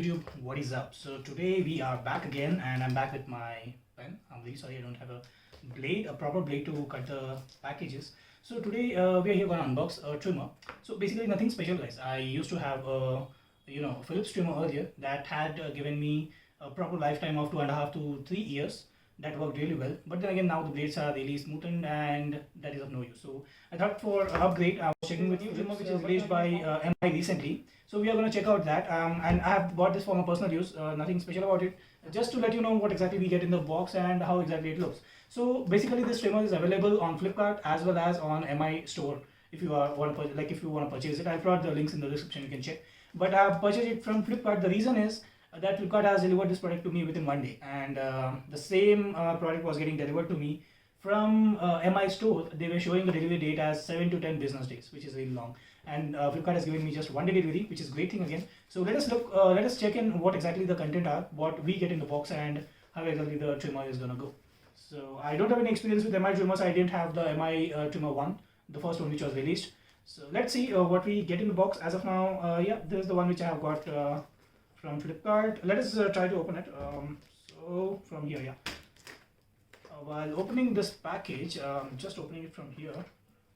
YouTube, what is up? So today we are back again and I'm back with my pen. I'm really sorry I don't have a proper blade to cut the packages. So today we are here going to unbox a trimmer. So basically nothing special, guys. I used to have a Phillips trimmer earlier that had given me a proper lifetime of 2.5 to 3 years. That worked really well, but then again now the blades are really smoothened and that is of no use. So I thought for an upgrade I was checking with new trimmer which is released by MI recently. So we are going to check out that and I have bought this for my personal use, nothing special about it, just to let you know what exactly we get in the box and how exactly it looks. So basically this trimmer is available on Flipkart as well as on MI store. If you want to purchase it, I'll provide the links in the description, you can check. But I have purchased it from Flipkart. The reason is that Flipkart has delivered this product to me within 1 day, and the same product was getting delivered to me from MI store. They were showing the delivery date as 7 to 10 business days, which is really long, and Flipkart has given me just 1 day delivery, which is a great thing again. So let us check in what exactly the content are, what we get in the box, and how exactly the trimmer is gonna go. So I don't have any experience with MI trimmers. I didn't have the MI trimmer 1, the first one which was released. So let's see what we get in the box. As of now, yeah, this is the one which I have got from Flipkart. Let us try to open it. So from here, yeah. While opening this package, just opening it from here.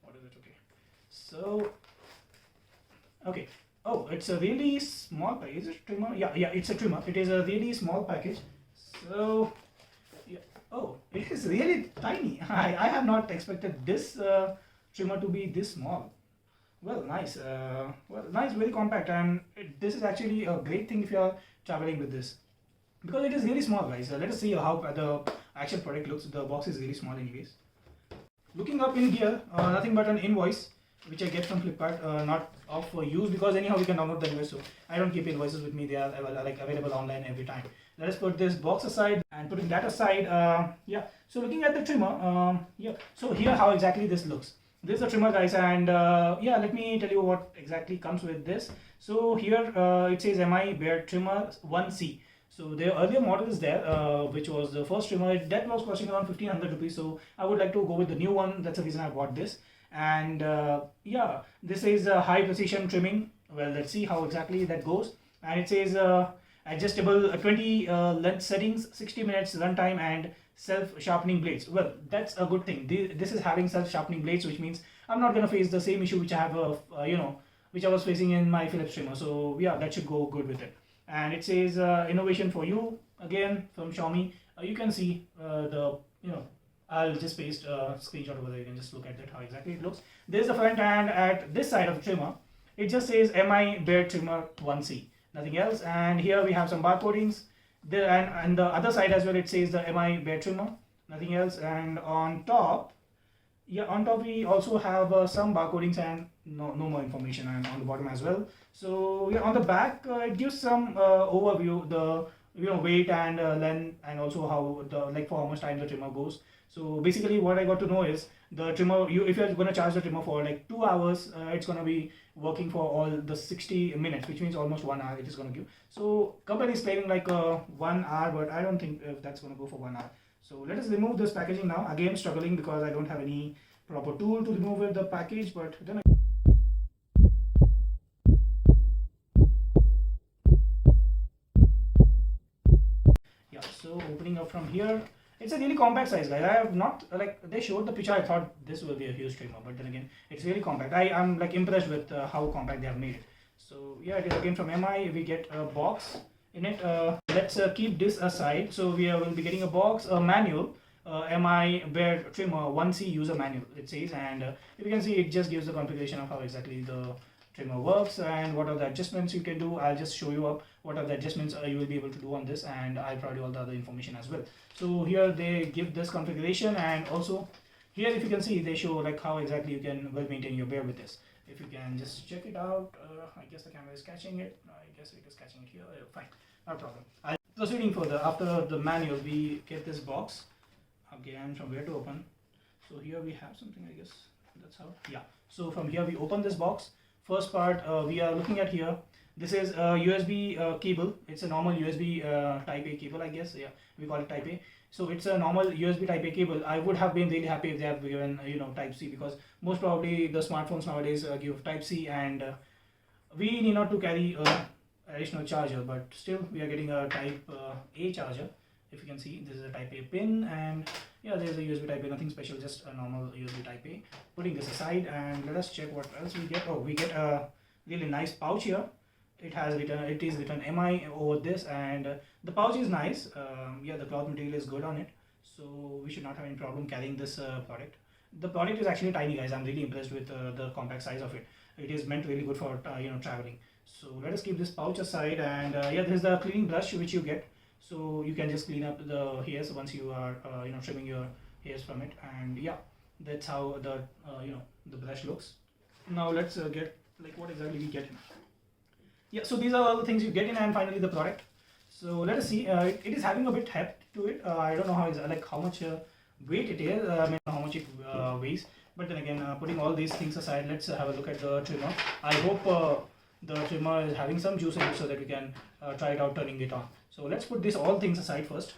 What is it? Okay. So, okay. Oh, it's a really small package. Is it a trimmer? Yeah, it's a trimmer. It is a really small package. So, yeah. Oh, it is really tiny. I have not expected this trimmer to be this small. Well, nice. Nice, very compact, and this is actually a great thing if you are traveling with this, because it is really small, guys. Let us see how the actual product looks. The box is really small, anyways. Looking up in here, nothing but an invoice which I get from Flipkart, not of use, because anyhow we can download the invoice. So I don't keep invoices with me; they are available online every time. Let us put this box aside, and putting that aside, yeah. So looking at the trimmer, yeah. So here, how exactly this looks. This is a trimmer, guys, and yeah, let me tell you what exactly comes with this. So here it says MI Bear Trimmer 1C. So the earlier model is there, which was the first trimmer. That was costing around 1500 rupees. So I would like to go with the new one. That's the reason I bought this. And yeah, this is a high precision trimming. Well, let's see how exactly that goes. And it says adjustable 20 length settings, 60 minutes runtime, and self-sharpening blades. Well, that's a good thing. This is having self-sharpening blades, which means I'm not going to face the same issue which I have which I was facing in my Phillips trimmer. So yeah, that should go good with it. And it says innovation for you, again from Xiaomi. You can see I'll just paste a screenshot over there. You can just look at that, how exactly it looks. There's the front, and at this side of the trimmer it just says MI Bear Trimmer 1C, nothing else. And here we have some barcodings. And the other side as well, it says the MI Bear Trimmer, nothing else. And on top, we also have some barcodings and no more information, and on the bottom as well. So yeah, on the back it gives some overview, the weight and length, and also how for how much time the trimmer goes. So basically what I got to know is the trimmer, if you're going to charge the trimmer for like 2 hours, it's going to be working for all the 60 minutes, which means almost 1 hour it is going to give. So company is claiming like 1 hour, but I don't think if that's going to go for 1 hour. So let us remove this packaging now. Again, struggling because I don't have any proper tool to remove the package, but then yeah, so opening up from here. It's a really compact size, guys. I have not, they showed the picture, I thought this will be a huge trimmer, but then again, it's really compact. I'm impressed with how compact they have made it. So yeah, it is again from MI. We get a box in it. Let's keep this aside. So we will be getting a box, a manual, MI Bear Trimmer 1C user manual, it says. And if you can see, it just gives the configuration of how exactly the trimmer works and what are the adjustments you can do. I'll just show you up what are the adjustments you will be able to do on this, and I'll provide you all the other information as well. So here they give this configuration, and also here if you can see, they show like how exactly you can well maintain your bear with this. If you can just check it out, I guess the camera is catching it. I guess it is catching it here. Fine, no problem. Proceeding further, after the manual, we get this box again from where to open. So here we have something, I guess that's how. Yeah, so from here we open this box. First part we are looking at here. This is a USB cable. It's a normal USB Type A cable, I guess. Yeah, we call it Type A. So it's a normal USB Type A cable. I would have been really happy if they have given Type C, because most probably the smartphones nowadays give Type C, and we need not to carry additional charger, but still we are getting a type A charger. If you can see, this is a type A pin, and yeah, there's a USB type A, nothing special, just a normal USB type A. Putting this aside, and let us check what else we get. Oh, we get a really nice pouch here. It is written MI over this, and the pouch is nice. Yeah, the cloth material is good on it, so we should not have any problem carrying this product. The product is actually tiny, guys. I'm really impressed with the compact size of it. It is meant really good for traveling. So let us keep this pouch aside, and yeah, this is the cleaning brush which you get. So you can just clean up the hairs once you are trimming your hairs from it, and yeah, that's how the the brush looks. Now let's get like what exactly we get in. Yeah, so these are all the things you get in, and finally the product. So let us see. It is having a bit heft to it. I don't know how much weight it is. I mean how much it weighs. But then again, putting all these things aside, let's have a look at the trimmer. I hope the trimmer is having some juice in it so that we can try it out turning it on. So let's put this all things aside first.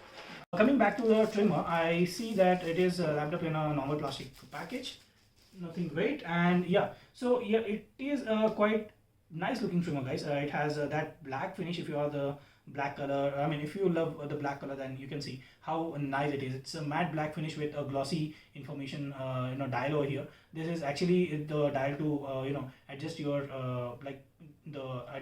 Coming back to the trimmer, I see that it is wrapped up in a normal plastic package. Nothing great, and yeah, so yeah, it is quite nice looking trimmer, guys. It has that black finish. If you are the black color, I mean if you love the black color, then you can see how nice it is. It's a matte black finish with a glossy information dial over here. This is actually the dial to adjust your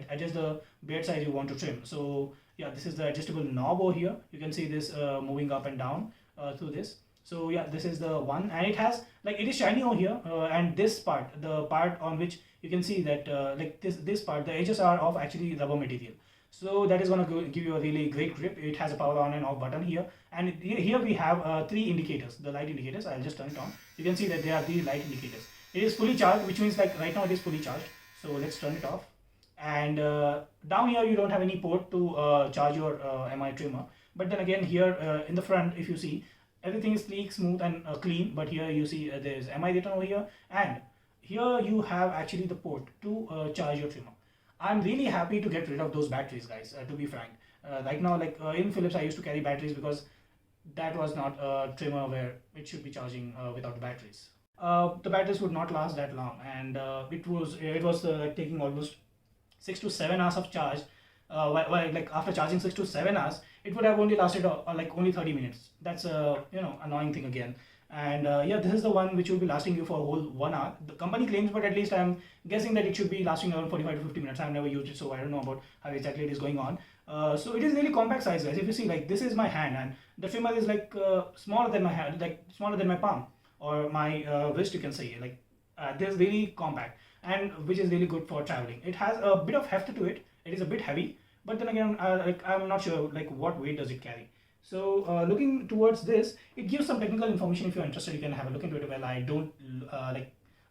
adjust the beard size you want to trim. So yeah, this is the adjustable knob over here. You can see this moving up and down through this. So yeah, this is the one, and it has it is shiny over here, and this part, the part on which you can see that this part, the edges are of actually rubber material. So that is going to give you a really great grip. It has a power on and off button here, and here we have 3 indicators, the light indicators. I'll just turn it on. You can see that there are 3 light indicators. It is fully charged, which means right now it is fully charged. So let's turn it off. And down here you don't have any port to charge your MI trimmer. But then again, here in the front, if you see, everything is sleek, smooth, and clean. But here you see there is MI written over here, and here you have actually the port to charge your trimmer. I'm really happy to get rid of those batteries, guys, to be frank. Right now, in Phillips, I used to carry batteries because that was not a trimmer where it should be charging without the batteries. The batteries would not last that long, and it was taking almost 6 to 7 hours of charge. After charging 6 to 7 hours, it would have only lasted only 30 minutes. That's a annoying thing again. And yeah, this is the one which will be lasting you for a whole 1 hour. The company claims, but at least I'm guessing that it should be lasting around 45 to 50 minutes. I've never used it, so I don't know about how exactly it is going on. So it is really compact size, guys. If you see, this is my hand, and the trimmer is smaller than my hand, smaller than my palm or my wrist, you can say. This is really compact, and which is really good for traveling. It has a bit of heft to it. It is a bit heavy, but then again, I'm not sure what weight does it carry. So looking towards this, it gives some technical information. If you're interested, you can have a look into it. Well, I don't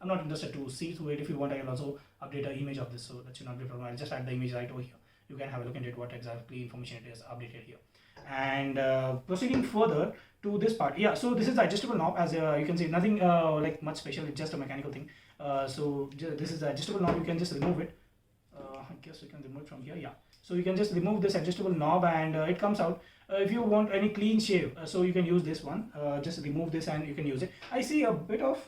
I'm not interested to see through it. If you want, I can also update an image of this, so that should not be a problem. I'll just add the image right over here. You can have a look into it, what exactly information it is updated here. And proceeding further to this part, yeah. So this is the adjustable knob. As you can see, nothing much special. It's just a mechanical thing. So this is the adjustable knob. You can just remove it. I guess you can remove it from here. Yeah. So you can just remove this adjustable knob, and it comes out. If you want any clean shave, so you can use this one. Just remove this and you can use it. I see a bit of,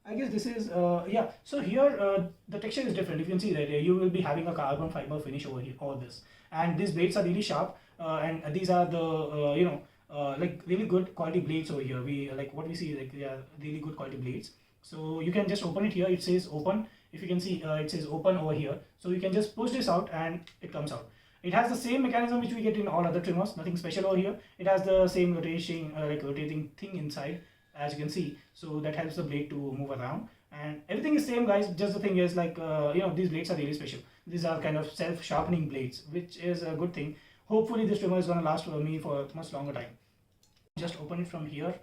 I guess this is yeah. So here the texture is different. You can see that you will be having a carbon fiber finish over here, all this, and these blades are really sharp, and these are the really good quality blades over here. We what we see, they are really good quality blades. So you can just open it here. It says open. If you can see, it says open over here. So you can just push this out and it comes out. It has the same mechanism which we get in all other trimmers. Nothing special over here. It has the same rotating thing inside, as you can see. So that helps the blade to move around. And everything is same, guys. Just the thing is these blades are really special. These are kind of self-sharpening blades, which is a good thing. Hopefully this trimmer is going to last for me for a much longer time. Just open it from here.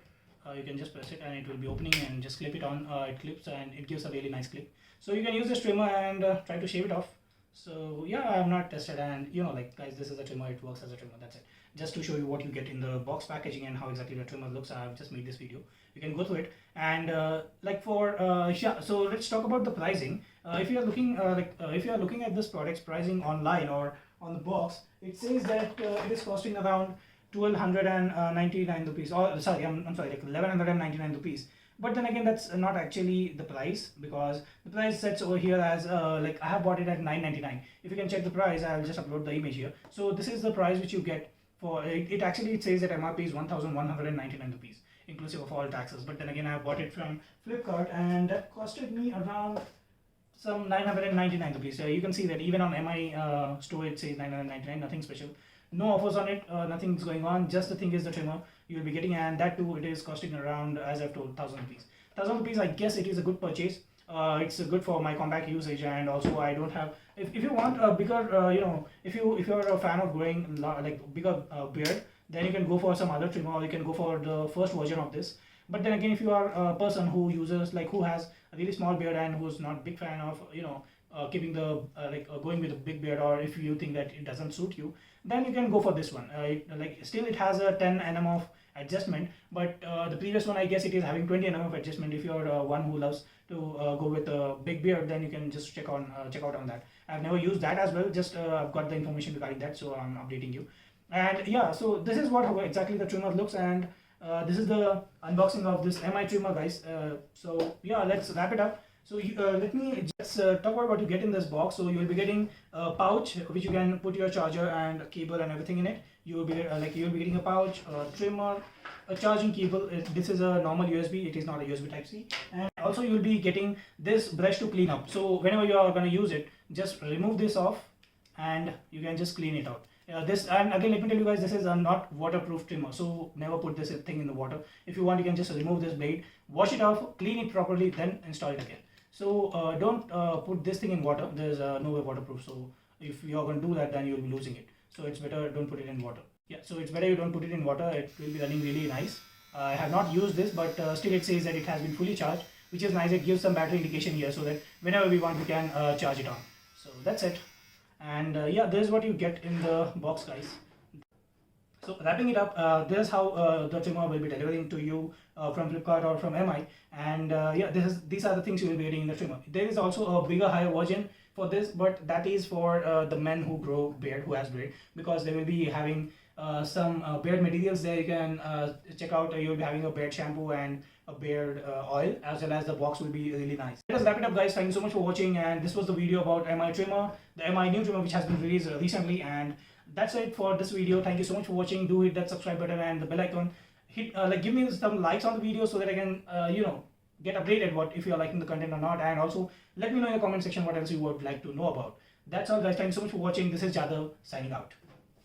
You can just press it and it will be opening, and just clip it on. It clips and it gives a really nice clip. So you can use this trimmer and try to shave it off. So yeah, I have not tested, and guys, this is a trimmer. It works as a trimmer. That's it. Just to show you what you get in the box packaging and how exactly the trimmer looks, I have just made this video. You can go through it. And yeah, so let's talk about the pricing. If you are looking at this product's pricing online or on the box, it says that it is costing around 1299 rupees, or sorry, I'm sorry, like 1199 rupees. But then again, that's not actually the price, because the price sets over here as like I have bought it at 999. If you can check the price, I'll just upload the image here. So this is the price which you get for it. It actually, it says that MRP is 1199 rupees inclusive of all taxes. But then again, I have bought it from Flipkart, and that costed me around some 999 rupees. You can see that even on MI store it says 999, nothing special, no offers on it, nothing's going on. Just the thing is the trimmer you will be getting, and that too it is costing around, as I've told, 1000 rupees. 1000 rupees, I guess it is a good purchase. It's good for my compact usage, and also I don't have. If you want a bigger, if you're a fan of growing like bigger beard, then you can go for some other trimmer, or you can go for the first version of this. But then again, if you are a person who uses, like, who has a really small beard and who's not big fan of keeping the going with a big beard, or if you think that it doesn't suit you, then you can go for this one. Still it has a 10 nm of adjustment, but the previous one, I guess it is having 20 nm of adjustment. If you're one who loves to go with a big beard, then you can just check out on that. I've never used that as well, just I've got the information regarding that, so I'm updating you. And yeah, so this is how exactly the trimmer looks, and this is the unboxing of this MI trimmer, guys. So yeah, let's wrap it up. So let me just talk about what you get in this box. So you will be getting a pouch which you can put your charger and cable and everything in it. You will be getting a pouch, a trimmer, a charging cable. This is a normal USB. It is not a USB Type C. And also you will be getting this brush to clean up. So whenever you are going to use it, just remove this off, and you can just clean it out. This, and again, let me tell you guys, this is a not waterproof trimmer, so never put this thing in the water. If you want, you can just remove this blade, wash it off, clean it properly, then install it again. So don't put this thing in water. There's no way waterproof, so if you're going to do that, then you'll be losing it. So it's better don't put it in water. Yeah, so it's better you don't put it in water. It will be running really nice. I have not used this, but still it says that it has been fully charged, which is nice. It gives some battery indication here, so that whenever we want, we can charge it on. So that's it. And yeah, this is what you get in the box, guys. So wrapping it up, this is how the trimmer will be delivering to you from Flipkart or from MI. And yeah, these are the things you will be getting in the trimmer. There is also a bigger, higher version for this, but that is for the men who grow beard, who has beard, because they will be having some beard materials there. You can check out. You'll be having a beard shampoo and a beard oil, as well as the box will be really nice. Let us wrap it up, guys. Thank you so much for watching, and this was the video about MI trimmer, the MI new trimmer, which has been released recently. And that's it for this video. Thank you so much for watching. Do hit that subscribe button and the bell icon. Hit give me some likes on the video, so that I can get updated if you are liking the content or not. And also let me know in the comment section what else you would like to know about. That's all, guys. Thank you so much for watching. This is Jadhav signing out.